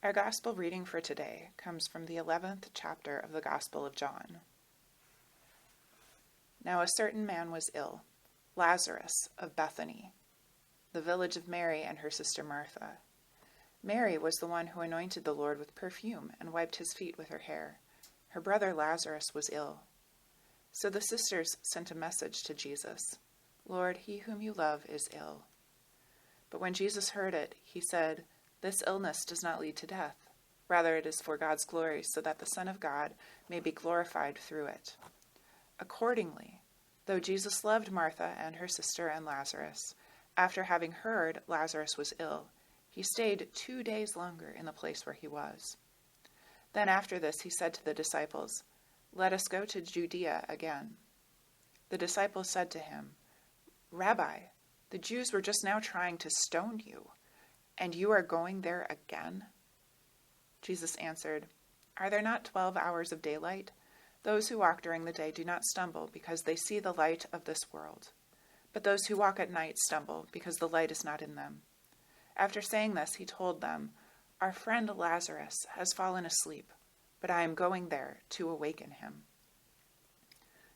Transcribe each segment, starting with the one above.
Our Gospel reading for today comes from the 11th chapter of the Gospel of John. Now a certain man was ill, Lazarus of Bethany, the village of Mary and her sister Martha. Mary was the one who anointed the Lord with perfume and wiped his feet with her hair. Her brother Lazarus was ill. So the sisters sent a message to Jesus, "Lord, he whom you love is ill." But when Jesus heard it, he said, "This illness does not lead to death. Rather, it is for God's glory, so that the Son of God may be glorified through it." Accordingly, though Jesus loved Martha and her sister and Lazarus, after having heard Lazarus was ill, he stayed 2 days longer in the place where he was. Then after this he said to the disciples, "Let us go to Judea again." The disciples said to him, "Rabbi, the Jews were just now trying to stone you, and you are going there again?" Jesus answered, "Are there not 12 hours of daylight? Those who walk during the day do not stumble because they see the light of this world. But those who walk at night stumble because the light is not in them." After saying this, he told them, "Our friend Lazarus has fallen asleep, but I am going there to awaken him."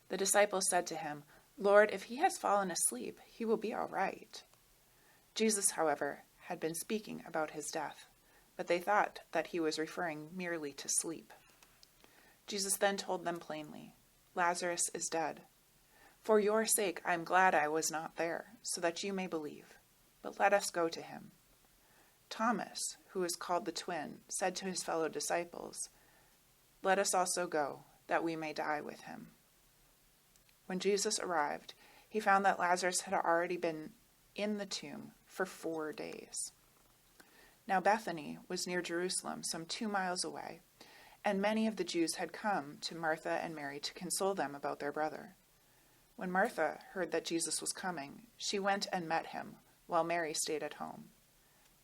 The disciples said to him, "Lord, if he has fallen asleep, he will be all right." Jesus, however, had been speaking about his death, but they thought that he was referring merely to sleep. Jesus then told them plainly, "Lazarus is dead. For your sake I am glad I was not there, so that you may believe. But let us go to him." Thomas, who is called the twin, said to his fellow disciples, "Let us also go, that we may die with him." When Jesus arrived, he found that Lazarus had already been in the tomb for 4 days. Now Bethany was near Jerusalem, some 2 miles away, and many of the Jews had come to Martha and Mary to console them about their brother. When Martha heard that Jesus was coming, she went and met him, while Mary stayed at home.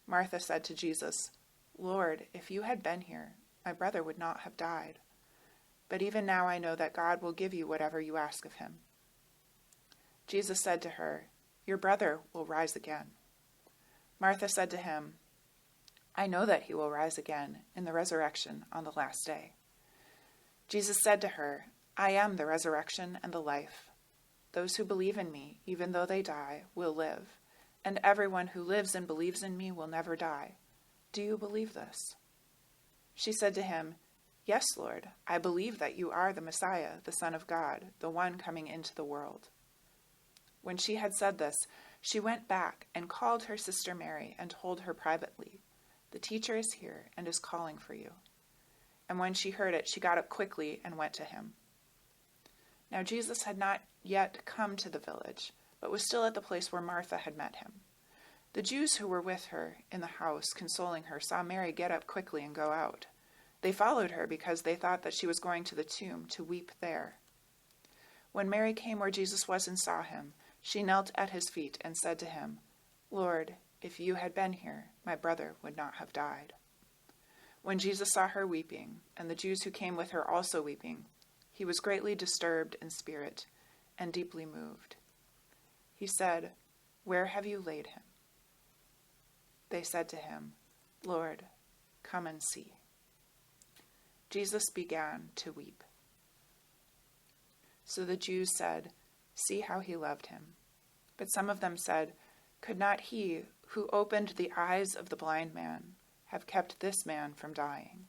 Martha said to Jesus, "Lord, if you had been here, my brother would not have died. But even now I know that God will give you whatever you ask of him." Jesus said to her, "Your brother will rise again." Martha said to him, "I know that he will rise again in the resurrection on the last day." Jesus said to her, "I am the resurrection and the life. Those who believe in me, even though they die, will live, and everyone who lives and believes in me will never die. Do you believe this?" She said to him, "Yes, Lord, I believe that you are the Messiah, the Son of God, the one coming into the world." When she had said this, she went back and called her sister Mary and told her privately, "The teacher is here and is calling for you." And when she heard it, she got up quickly and went to him. Now Jesus had not yet come to the village, but was still at the place where Martha had met him. The Jews who were with her in the house consoling her saw Mary get up quickly and go out. They followed her because they thought that she was going to the tomb to weep there. When Mary came where Jesus was and saw him, she knelt at his feet and said to him, "Lord, if you had been here, my brother would not have died." When Jesus saw her weeping, and the Jews who came with her also weeping, he was greatly disturbed in spirit and deeply moved. He said, "Where have you laid him?" They said to him, "Lord, come and see." Jesus began to weep. So the Jews said, "See how he loved him." But some of them said, "Could not he who opened the eyes of the blind man have kept this man from dying?"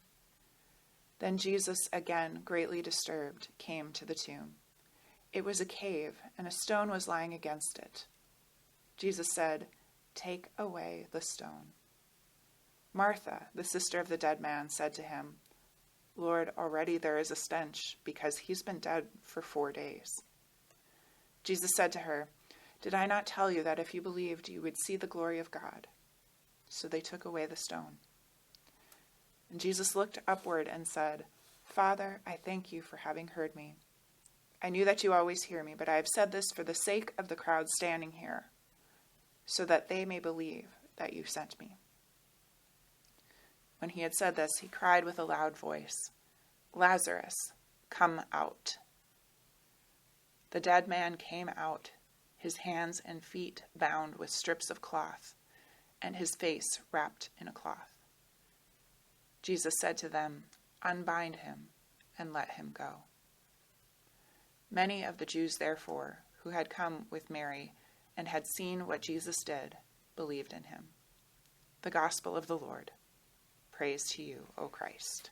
Then Jesus, again greatly disturbed, came to the tomb. It was a cave, and a stone was lying against it. Jesus said, "Take away the stone." Martha, the sister of the dead man, said to him, "Lord, already there is a stench, because he's been dead for 4 days." Jesus said to her, "Did I not tell you that if you believed, you would see the glory of God?" So they took away the stone. And Jesus looked upward and said, "Father, I thank you for having heard me. I knew that you always hear me, but I have said this for the sake of the crowd standing here, so that they may believe that you sent me." When he had said this, he cried with a loud voice, "Lazarus, come out." The dead man came out, his hands and feet bound with strips of cloth, and his face wrapped in a cloth. Jesus said to them, "Unbind him and let him go." Many of the Jews, therefore, who had come with Mary and had seen what Jesus did, believed in him. The Gospel of the Lord. Praise to you, O Christ.